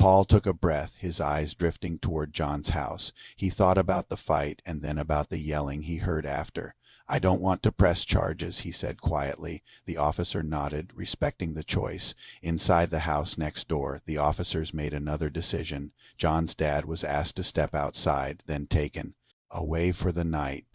Paul took a breath, his eyes drifting toward John's house. He thought about the fight and then about the yelling he heard after. "I don't want to press charges," he said quietly. The officer nodded, respecting the choice. Inside the house next door, the officers made another decision. John's dad was asked to step outside, then taken away for the night.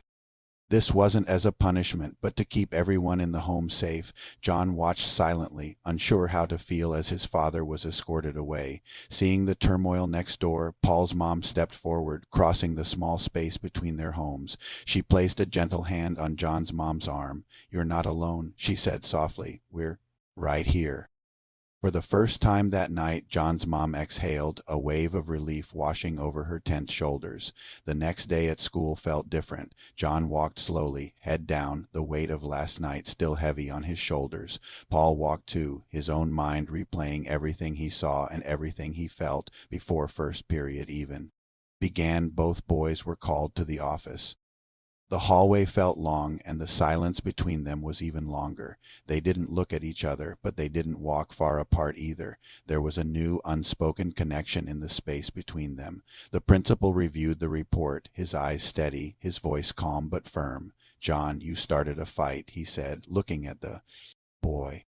This wasn't as a punishment, but to keep everyone in the home safe. John watched silently, unsure how to feel as his father was escorted away. Seeing the turmoil next door, Paul's mom stepped forward, crossing the small space between their homes. She placed a gentle hand on John's mom's arm. "You're not alone," she said softly. "We're right here." For the first time that night, John's mom exhaled, a wave of relief washing over her tense shoulders. The next day at school felt different. John walked slowly, head down, the weight of last night still heavy on his shoulders. Paul walked too, his own mind replaying everything he saw and everything he felt before first period even began. Both boys were called to the office. The hallway felt long, and the silence between them was even longer. They didn't look at each other, but they didn't walk far apart either. There was a new, unspoken connection in the space between them. The principal reviewed the report, his eyes steady, his voice calm but firm. "John, you started a fight," he said, looking at the boy.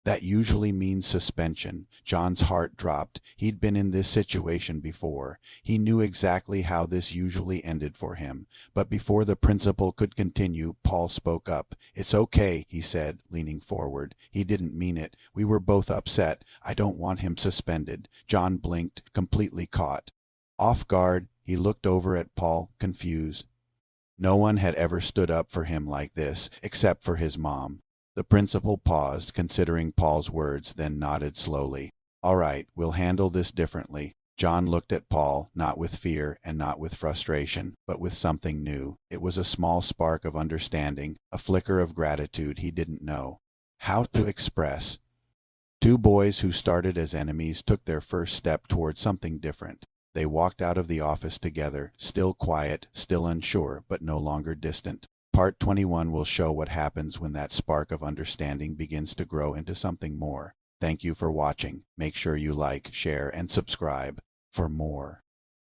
"That usually means suspension." John's heart dropped. He'd been in this situation before. He knew exactly how this usually ended for him. But before the principal could continue, Paul spoke up. "It's okay," he said, leaning forward. "He didn't mean it. We were both upset. I don't want him suspended." John blinked, completely caught. Off guard, he looked over at Paul, confused. No one had ever stood up for him like this, except for his mom. The principal paused, considering Paul's words, then nodded slowly. "All right, we'll handle this differently." John looked at Paul, not with fear and not with frustration, but with something new. It was a small spark of understanding, a flicker of gratitude he didn't know how to express. Two boys who started as enemies took their first step toward something different. They walked out of the office together, still quiet, still unsure, but no longer distant. Part 21 will show what happens when that spark of understanding begins to grow into something more. Thank you for watching. Make sure you like, share, and subscribe for more.